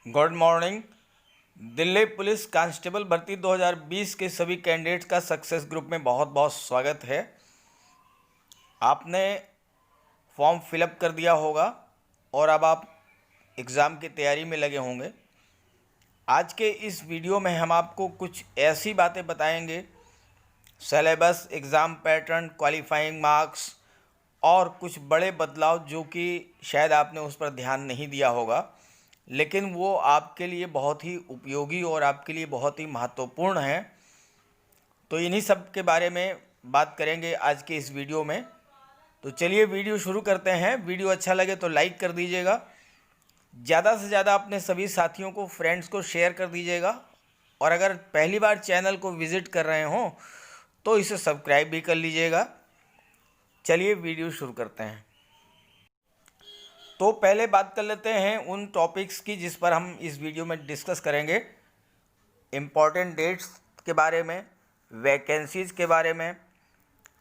Good morning. Delhi police constable भर्ती 2020 के सभी कैंडिडेट्स का सक्सेस ग्रुप में बहुत बहुत स्वागत है। आपने फॉर्म फिलअप कर दिया होगा और अब आप एग्ज़ाम की तैयारी में लगे होंगे। आज के इस वीडियो में हम आपको कुछ ऐसी बातें बताएंगे, syllabus, exam pattern, qualifying marks और कुछ बड़े बदलाव जो कि शायद आपने उस पर ध्यान नहीं दिया होगा, लेकिन वो आपके लिए बहुत ही उपयोगी और आपके लिए बहुत ही महत्वपूर्ण है। तो इन्हीं सब के बारे में बात करेंगे आज के इस वीडियो में। तो चलिए वीडियो शुरू करते हैं। वीडियो अच्छा लगे तो लाइक कर दीजिएगा, ज़्यादा से ज़्यादा अपने सभी साथियों को, फ्रेंड्स को शेयर कर दीजिएगा, और अगर पहली बार चैनल को विज़िट कर रहे हों तो इसे सब्सक्राइब भी कर लीजिएगा। चलिए वीडियो शुरू करते हैं। तो पहले बात कर लेते हैं उन टॉपिक्स की जिस पर हम इस वीडियो में डिस्कस करेंगे। इम्पॉर्टेंट डेट्स के बारे में, वैकेंसीज़ के बारे में,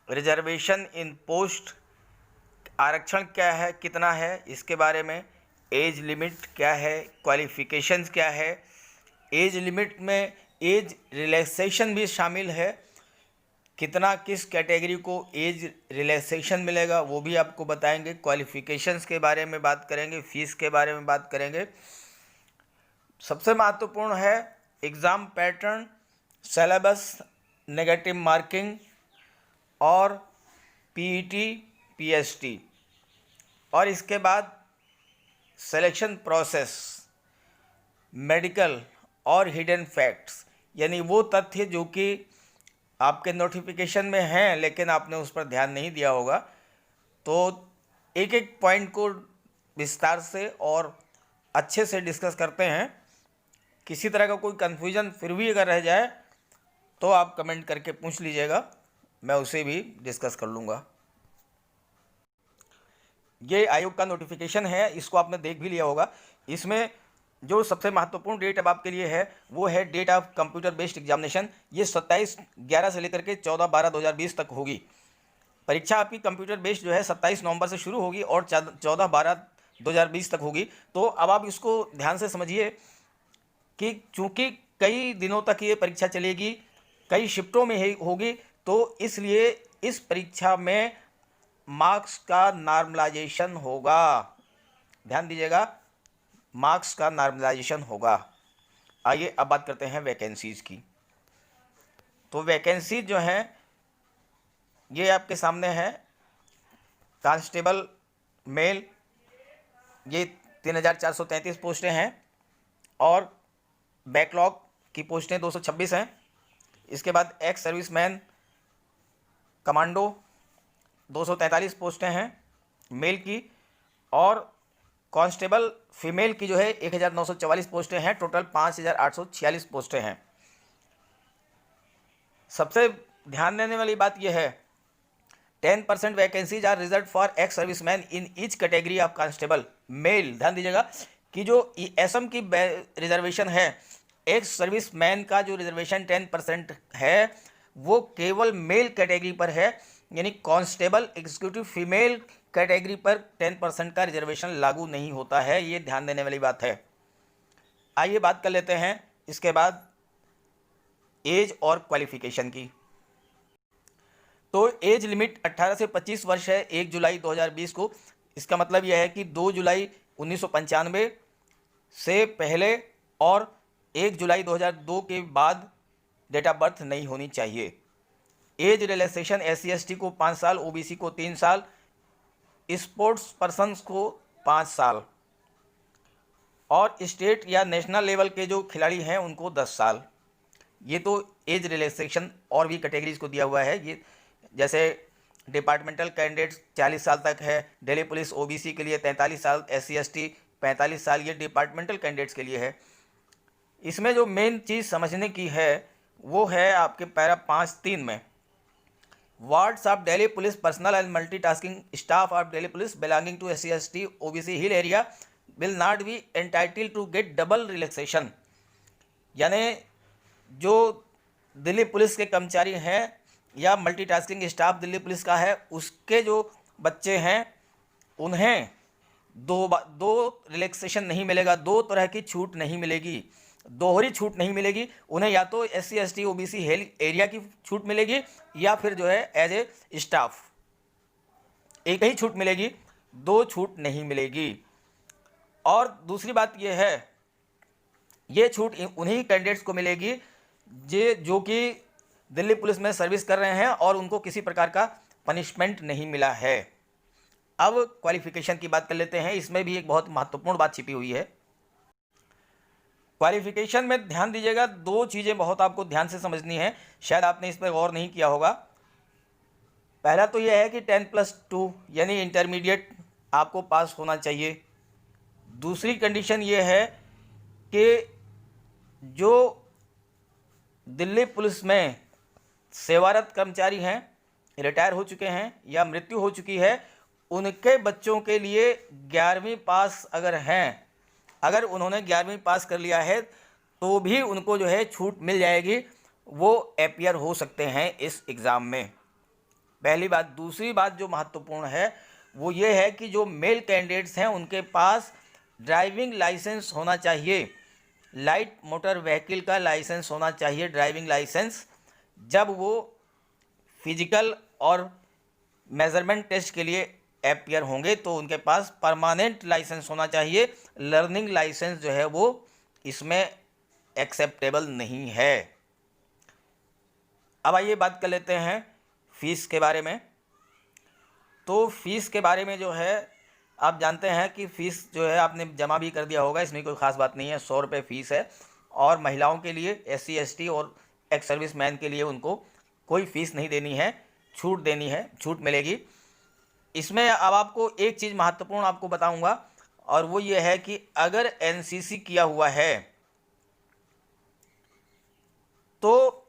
रिजर्वेशन इन पोस्ट, आरक्षण क्या है, कितना है, इसके बारे में, एज लिमिट क्या है, क्वालिफ़िकेशंस क्या है, एज लिमिट में एज रिलैक्सेशन भी शामिल है, कितना किस कैटेगरी को एज रिलैक्सेशन मिलेगा वो भी आपको बताएंगे। क्वालिफ़िकेशंस के बारे में बात करेंगे, फ़ीस के बारे में बात करेंगे। सबसे महत्वपूर्ण है exam pattern, syllabus, negative marking और पीईटी, पीएसटी, और इसके बाद सिलेक्शन प्रोसेस, मेडिकल और हिडन फैक्ट्स, यानी वो तथ्य जो कि आपके नोटिफिकेशन में हैं लेकिन आपने उस पर ध्यान नहीं दिया होगा। तो एक एक पॉइंट को विस्तार से और अच्छे से डिस्कस करते हैं। किसी तरह का कोई कन्फ्यूज़न फिर भी अगर रह जाए तो आप कमेंट करके पूछ लीजिएगा, मैं उसे भी डिस्कस कर लूँगा। ये आयोग का नोटिफिकेशन है, इसको आपने देख भी लिया होगा। इसमें जो सबसे महत्वपूर्ण डेट अब आपके लिए है वो है date of computer based examination. ये 27/11 से लेकर के 14/12/2020 तक होगी। परीक्षा आपकी कंप्यूटर बेस्ड जो है 27 नवंबर से शुरू होगी और 14/12/2020 तक होगी। तो अब आप इसको ध्यान से समझिए कि चूँकि कई दिनों तक ये परीक्षा चलेगी, कई शिफ्टों में होगी, तो इसलिए इस परीक्षा में मार्क्स का नॉर्मलाइजेशन होगा। ध्यान दीजिएगा, मार्क्स का नॉर्मलाइजेशन होगा। आइए अब बात करते हैं वैकेंसीज़ की। तो वैकेंसी जो हैं ये आपके सामने है। कांस्टेबल मेल ये 3433 पोस्टें हैं और बैकलॉग की पोस्टें 226 हैं। इसके बाद एक्स सर्विसमैन कमांडो 243 पोस्टें हैं मेल की, और कांस्टेबल फीमेल की जो है 1944 पोस्टें हैं। टोटल 5846 पोस्टें हैं। सबसे ध्यान देने वाली बात यह है 10% vacancies are reserve for ex serviceman in each category of constable male. ध्यान दीजिएगा कि जो एसएम की रिजर्वेशन है, एक्स सर्विसमैन का जो रिजर्वेशन 10% है वो केवल मेल कैटेगरी पर है, यानी कांस्टेबल एग्जीक्यूटिव फीमेल कैटेगरी पर 10% का रिजर्वेशन लागू नहीं होता है। ये ध्यान देने वाली बात है। आइए बात कर लेते हैं इसके बाद एज और क्वालिफिकेशन की। तो एज लिमिट 18 से 25 वर्ष है 1 जुलाई 2020 को। इसका मतलब यह है कि 2 जुलाई 1995 से पहले और 1 जुलाई 2002 के बाद डेट ऑफ बर्थ नहीं होनी चाहिए। एज रिलैक्सेशन SC/ST को 5 साल, OBC को 3 साल, स्पोर्ट्स पर्सन्स को 5 साल, और स्टेट या नेशनल लेवल के जो खिलाड़ी हैं उनको 10 साल। ये तो एज रिलैक्सेशन और भी कैटेगरीज को दिया हुआ है। ये जैसे डिपार्टमेंटल कैंडिडेट्स 40 साल तक है, दिल्ली पुलिस OBC के लिए 43 साल, SC/ST 45 साल, ये डिपार्टमेंटल कैंडिडेट्स के लिए है। इसमें जो मेन चीज़ समझने की है वो है आपके पैरा 5(3) में, wards of Delhi police personnel and multitasking staff of Delhi police belonging to SC/ST OBC hill area will not be entitled to get double relaxation. यानी जो दिल्ली पुलिस के कर्मचारी हैं या मल्टीटास्किंग स्टाफ दिल्ली पुलिस का है, उसके जो बच्चे हैं उन्हें दो रिलैक्सेशन नहीं मिलेगा, दो तरह की छूट नहीं मिलेगी, दोहरी छूट नहीं मिलेगी उन्हें। या तो SC ST OBC health area की छूट मिलेगी या फिर जो है एज ए स्टाफ एक ही छूट मिलेगी, दो छूट नहीं मिलेगी। और दूसरी बात यह है, ये छूट उन्हीं कैंडिडेट्स को मिलेगी जो कि दिल्ली पुलिस में सर्विस कर रहे हैं और उनको किसी प्रकार का पनिशमेंट नहीं मिला है। अब क्वालिफिकेशन की बात कर लेते हैं, इसमें भी एक बहुत महत्वपूर्ण बात छिपी हुई है। क्वालिफिकेशन में ध्यान दीजिएगा, दो चीज़ें बहुत आपको ध्यान से समझनी है, शायद आपने इस पर गौर नहीं किया होगा। पहला तो यह है कि 10+2 यानी इंटरमीडिएट आपको पास होना चाहिए। दूसरी कंडीशन ये है कि जो दिल्ली पुलिस में सेवारत कर्मचारी हैं, रिटायर हो चुके हैं या मृत्यु हो चुकी है, उनके बच्चों के लिए 11वीं पास अगर हैं, अगर उन्होंने 11वीं पास कर लिया है तो भी उनको जो है छूट मिल जाएगी, वो अपीयर हो सकते हैं इस एग्ज़ाम में। पहली बात। दूसरी बात जो महत्वपूर्ण है वो ये है कि जो मेल कैंडिडेट्स हैं उनके पास ड्राइविंग लाइसेंस होना चाहिए, लाइट मोटर व्हीकल का लाइसेंस होना चाहिए, ड्राइविंग लाइसेंस। जब वो फिजिकल और मेजरमेंट टेस्ट के लिए अपीयर होंगे तो उनके पास परमानेंट लाइसेंस होना चाहिए, लर्निंग लाइसेंस जो है वो इसमें एक्सेप्टेबल नहीं है। अब आइए बात कर लेते हैं फ़ीस के बारे में। तो फीस के बारे में जो है आप जानते हैं कि फ़ीस जो है आपने जमा भी कर दिया होगा, इसमें कोई ख़ास बात नहीं है, 100 रुपये फ़ीस है। और महिलाओं के लिए SC ST और एक्स सर्विस मैन के लिए उनको कोई फ़ीस नहीं देनी है, छूट देनी है, छूट मिलेगी। इसमें अब आपको एक चीज़ महत्वपूर्ण आपको बताऊंगा और वो ये है कि अगर NCC किया हुआ है तो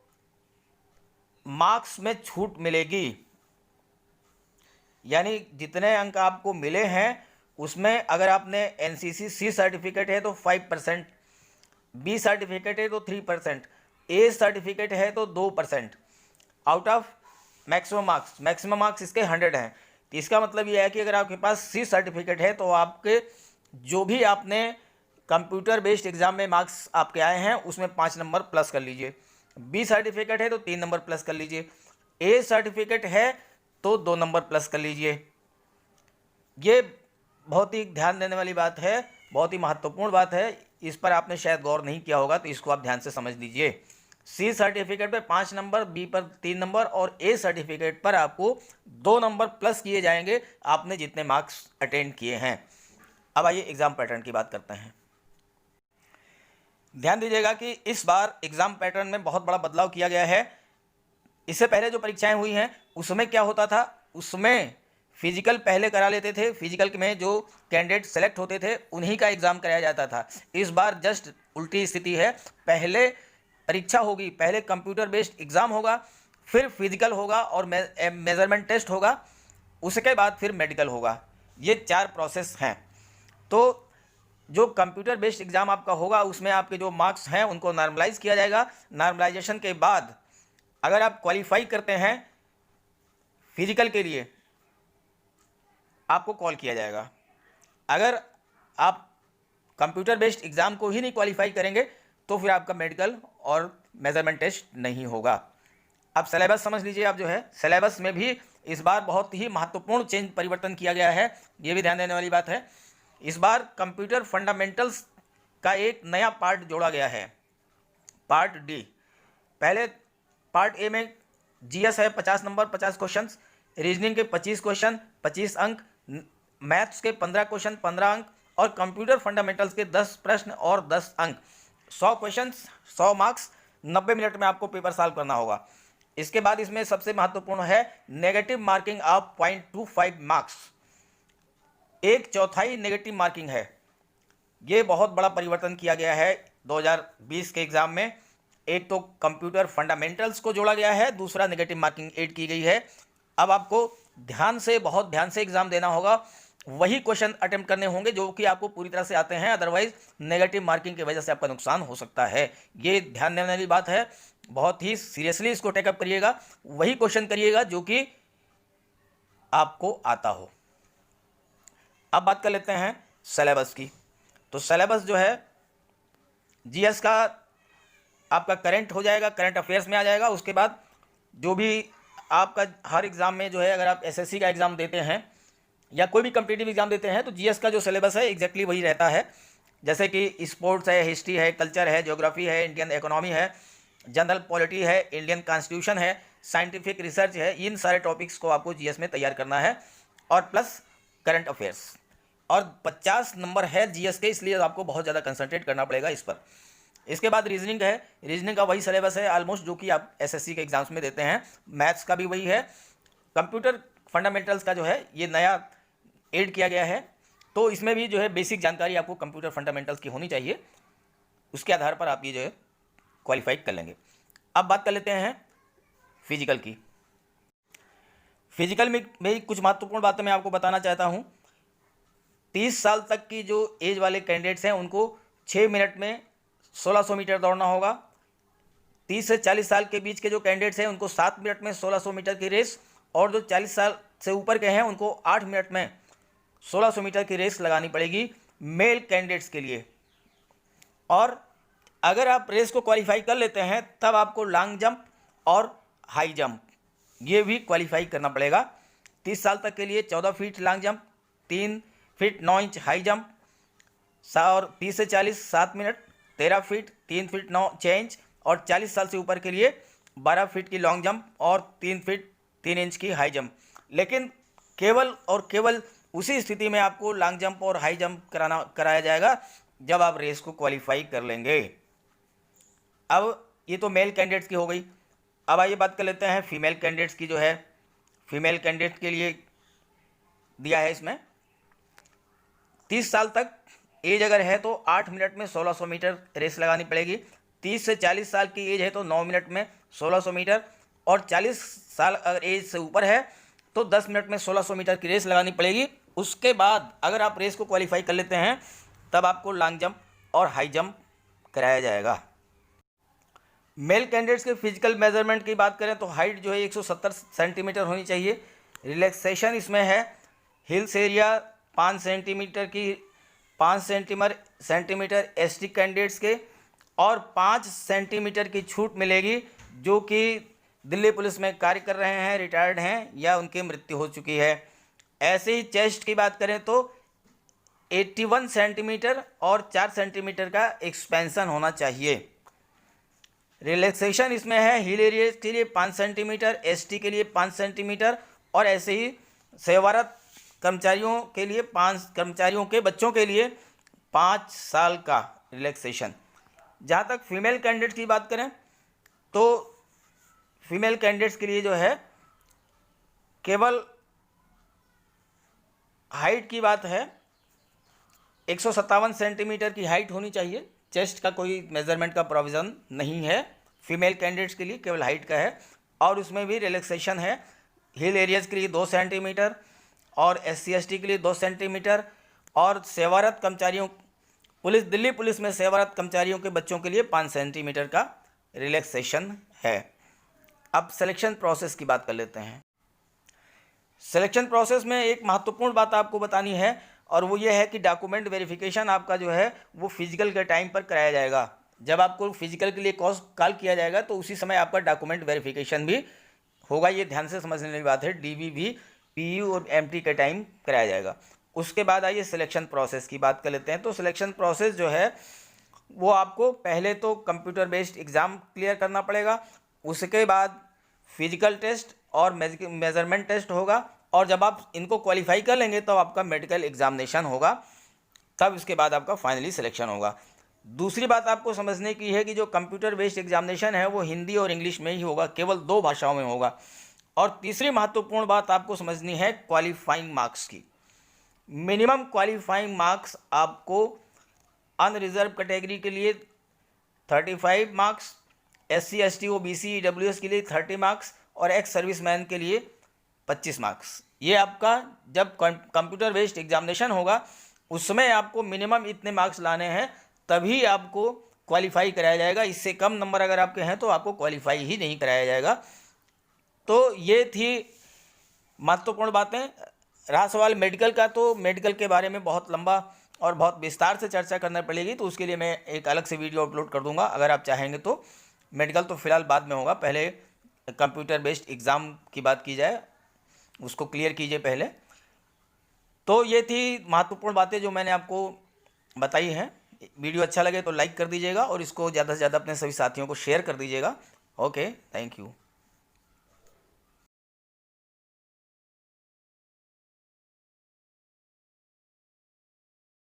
मार्क्स में छूट मिलेगी, यानी जितने अंक आपको मिले हैं उसमें अगर आपने NCC C सर्टिफिकेट है तो 5%, B सर्टिफिकेट है तो 3%, A सर्टिफिकेट है तो 2%। आउट ऑफ मैक्सिमम मार्क्स इसके 100 हैं। तो इसका मतलब यह है कि अगर आपके पास C सर्टिफिकेट है तो आपके जो भी आपने कंप्यूटर बेस्ड एग्ज़ाम में मार्क्स आपके आए हैं उसमें 5 नंबर प्लस कर लीजिए, B सर्टिफिकेट है तो 3 नंबर प्लस कर लीजिए, A सर्टिफिकेट है तो 2 नंबर प्लस कर लीजिए। ये बहुत ही ध्यान देने वाली बात है, बहुत ही महत्वपूर्ण बात है, इस पर आपने शायद गौर नहीं किया होगा तो इसको आप ध्यान से समझ लीजिए। C सर्टिफिकेट पर 5 नंबर, B पर 3 नंबर और A सर्टिफिकेट पर आपको 2 नंबर प्लस किए जाएंगे आपने जितने मार्क्स अटेंड किए हैं। अब आइए एग्ज़ाम पैटर्न की बात करते हैं। ध्यान दीजिएगा कि इस बार एग्ज़ाम पैटर्न में बहुत बड़ा बदलाव किया गया है। इससे पहले जो परीक्षाएं हुई हैं उसमें क्या होता था, उसमें फिजिकल पहले करा लेते थे, फिजिकल में जो कैंडिडेट सेलेक्ट होते थे उन्हीं का एग्ज़ाम कराया जाता था। इस बार जस्ट उल्टी स्थिति है, पहले परीक्षा होगी, पहले कंप्यूटर बेस्ड एग्ज़ाम होगा, फिर फिजिकल होगा और मेजरमेंट टेस्ट होगा, उसके बाद फिर मेडिकल होगा। ये 4 प्रोसेस हैं। तो जो कंप्यूटर बेस्ड एग्ज़ाम आपका होगा उसमें आपके जो मार्क्स हैं उनको नॉर्मलाइज किया जाएगा। नॉर्मलाइजेशन के बाद अगर आप क्वालिफाई करते हैं फिजिकल के लिए आपको कॉल किया जाएगा। अगर आप कंप्यूटर बेस्ड एग्ज़ाम को ही नहीं क्वालिफाई करेंगे तो फिर आपका मेडिकल और मेजरमेंट टेस्ट नहीं होगा। अब सिलेबस समझ लीजिए। आप जो है सिलेबस में भी इस बार बहुत ही महत्वपूर्ण परिवर्तन किया गया है, ये भी ध्यान देने वाली बात है। इस बार कंप्यूटर फंडामेंटल्स का एक नया पार्ट जोड़ा गया है, पार्ट डी। पहले पार्ट ए में GS है 50 नंबर 50 क्वेश्चन, रीजनिंग के 25 क्वेश्चन 25 अंक, मैथ्स के 15 क्वेश्चन 15 अंक और कंप्यूटर फंडामेंटल्स के 10 प्रश्न और 10 अंक। 100 क्वेश्चन 100 मार्क्स, 90 मिनट में आपको पेपर सॉल्व करना होगा। इसके बाद इसमें सबसे महत्वपूर्ण है negative marking of 0.25 marks, 1/4 negative marking है। ये बहुत बड़ा परिवर्तन किया गया है 2020 के एग्ज़ाम में। एक तो कंप्यूटर फंडामेंटल्स को जोड़ा गया है, दूसरा नेगेटिव मार्किंग ऐड की गई है। अब आपको ध्यान से, बहुत ध्यान से एग्ज़ाम देना होगा, वही क्वेश्चन अटेम्प्ट करने होंगे जो कि आपको पूरी तरह से आते हैं, अदरवाइज नेगेटिव मार्किंग की वजह से आपका नुकसान हो सकता है। ये ध्यान देने वाली बात है, बहुत ही सीरियसली इसको टेकअप करिएगा, वही क्वेश्चन करिएगा जो कि आपको आता हो। अब बात कर लेते हैं सिलेबस की। तो सिलेबस जो है जीएस का आपका करंट हो जाएगा, करंट अफेयर्स में आ जाएगा। उसके बाद जो भी आपका हर एग्ज़ाम में जो है, अगर आप एसएससी का एग्ज़ाम देते हैं या कोई भी कम्पिटिटिव एग्ज़ाम देते हैं तो जीएस का जो सिलेबस है एग्जैक्टली वही रहता है। जैसे कि स्पोर्ट्स है, हिस्ट्री है, कल्चर है, ज्योग्राफी है, इंडियन इकोनॉमी है, जनरल पॉलिटी है, इंडियन कॉन्स्टिट्यूशन है, साइंटिफिक रिसर्च है, इन सारे टॉपिक्स को आपको जीएस में तैयार करना है और प्लस करंट अफेयर्स। और 50 नंबर है जीएस के, इसलिए आपको बहुत ज़्यादा कंसंट्रेट करना पड़ेगा इस पर। इसके बाद रीजनिंग है, रीजनिंग का वही सिलेबस है ऑलमोस्ट जो कि आप एसएससी के एग्जाम्स में देते हैं। मैथ्स का भी वही है। कंप्यूटर फंडामेंटल्स का जो है ये नया ऐड किया गया है, तो इसमें भी जो है बेसिक जानकारी आपको कंप्यूटर फंडामेंटल्स की होनी चाहिए। उसके आधार पर आप ये जो है क्वालिफाई कर लेंगे। अब बात कर लेते हैं फिजिकल की। फिजिकल में कुछ महत्वपूर्ण बातें मैं आपको बताना चाहता हूँ। 30 साल तक की जो एज वाले कैंडिडेट्स हैं उनको 6 मिनट में 1600 मीटर दौड़ना होगा। 30 से 40 साल के बीच के जो कैंडिडेट्स हैं उनको 7 मिनट में 1600 मीटर की रेस, और जो 40 साल से ऊपर के हैं उनको 8 मिनट में 1600 मीटर की रेस लगानी पड़ेगी मेल कैंडिडेट्स के लिए। और अगर आप रेस को क्वालिफाई कर लेते हैं तब आपको लॉन्ग जंप और हाई जंप ये भी क्वालिफाई करना पड़ेगा। 30 साल तक के लिए 14 feet long jump, 3 feet 9 inch high jump, और 30 से 40 7 मिनट, 13 फीट 3 फीट 6 इंच, और 40 साल से ऊपर के लिए 12 फीट की लॉन्ग जंप और 3 फीट 3 इंच की हाई जंप। लेकिन केवल और केवल उसी स्थिति में आपको लॉन्ग जंप और हाई जंप कराया जाएगा जब आप रेस को क्वालिफाई कर लेंगे। अब ये तो मेल कैंडिडेट्स की हो गई। अब आइए बात कर लेते हैं फीमेल कैंडिडेट्स की। जो है फीमेल कैंडिडेट के लिए दिया है इसमें 30 साल तक एज अगर है तो 8 मिनट में 1600 मीटर रेस लगानी पड़ेगी। 30 से 40 साल की एज है तो 9 मिनट में 1600 मीटर, और 40 साल अगर एज से ऊपर है तो 10 मिनट में 1600 मीटर की रेस लगानी पड़ेगी। उसके बाद अगर आप रेस को क्वालिफाई कर लेते हैं तब आपको लॉन्ग जंप और हाई जंप कराया जाएगा। मेल कैंडिडेट्स के फिजिकल मेजरमेंट की बात करें तो हाइट जो है 170 सेंटीमीटर होनी चाहिए। रिलैक्सेशन इसमें है हिल्स एरिया 5 सेंटीमीटर की 5 सेंटीमीटर एसटी कैंडिडेट्स के, और 5 सेंटीमीटर की छूट मिलेगी जो कि दिल्ली पुलिस में कार्य कर रहे हैं, रिटायर्ड हैं या उनकी मृत्यु हो चुकी है। ऐसे ही चेस्ट की बात करें तो 81 सेंटीमीटर और 4 सेंटीमीटर का एक्सपेंशन होना चाहिए। रिलैक्सेशन इसमें है हिल एरिया के लिए 5 सेंटीमीटर, एसटी के लिए 5 सेंटीमीटर, और ऐसे ही सेवारत कर्मचारियों के लिए 5 कर्मचारियों के बच्चों के लिए 5 साल का रिलैक्सेशन। जहाँ तक फीमेल कैंडिडेट्स की बात करें तो फीमेल कैंडिडेट्स के लिए जो है केवल हाइट की बात है 157 सेंटीमीटर की हाइट होनी चाहिए। चेस्ट का कोई मेजरमेंट का प्रोविज़न नहीं है फीमेल कैंडिडेट्स के लिए, केवल हाइट का है। और उसमें भी रिलैक्सेशन है हिल एरियाज़ के लिए 2 सेंटीमीटर, और SC ST के लिए 2 सेंटीमीटर, और सेवारत कर्मचारियों दिल्ली पुलिस में सेवारत कर्मचारियों के बच्चों के लिए 5 सेंटीमीटर का रिलैक्सेशन है। अब सिलेक्शन प्रोसेस की बात कर लेते हैं। सिलेक्शन प्रोसेस में एक महत्वपूर्ण बात आपको बतानी है, और वो ये है कि डॉक्यूमेंट वेरिफिकेशन आपका जो है वो फिजिकल के टाइम पर कराया जाएगा। जब आपको फिजिकल के लिए कॉल किया जाएगा तो उसी समय आपका डॉक्यूमेंट वेरिफिकेशन भी होगा। ये ध्यान से समझने वाली बात है। DV भी PU और MT के टाइम कराया जाएगा। उसके बाद आइए सिलेक्शन प्रोसेस की बात कर लेते हैं। तो सिलेक्शन प्रोसेस जो है वो आपको पहले तो कंप्यूटर बेस्ड एग्ज़ाम क्लियर करना पड़ेगा, उसके बाद फिजिकल टेस्ट और मेजरमेंट टेस्ट होगा, और जब आप इनको क्वालिफाई कर लेंगे तो आपका मेडिकल एग्जामिनेशन होगा, तब इसके बाद आपका फाइनली सिलेक्शन होगा। दूसरी बात आपको समझने की है कि जो कंप्यूटर बेस्ड एग्जामिनेशन है वो हिंदी और इंग्लिश में ही होगा, केवल 2 भाषाओं में होगा। और तीसरी महत्वपूर्ण बात आपको समझनी है क्वालिफाइंग मार्क्स की। मिनिमम क्वालिफाइंग मार्क्स आपको अनरिजर्व कैटेगरी के लिए 35 marks, SC ST OBC EWS के लिए 30 मार्क्स, और एक्स सर्विसमैन के लिए 25 मार्क्स। ये आपका जब कंप्यूटर बेस्ड एग्जामिनेशन होगा उसमें आपको मिनिमम इतने मार्क्स लाने हैं, तभी आपको क्वालिफाई कराया जाएगा। इससे कम नंबर अगर आपके हैं तो आपको क्वालिफाई ही नहीं कराया जाएगा। तो ये थी महत्वपूर्ण बातें रहा सवाल मेडिकल का, तो मेडिकल के बारे में बहुत लंबा और बहुत विस्तार से चर्चा करना पड़ेगी, तो उसके लिए मैं एक अलग से वीडियो अपलोड कर दूंगा अगर आप चाहेंगे तो। मेडिकल तो फिलहाल बाद में होगा, पहले कंप्यूटर बेस्ड एग्ज़ाम की बात की जाए, उसको क्लियर कीजिए पहले। तो ये थी महत्वपूर्ण बातें जो मैंने आपको बताई हैं। वीडियो अच्छा लगे तो लाइक कर दीजिएगा और इसको ज़्यादा से ज़्यादा अपने सभी साथियों को शेयर कर दीजिएगा। Okay, thank you.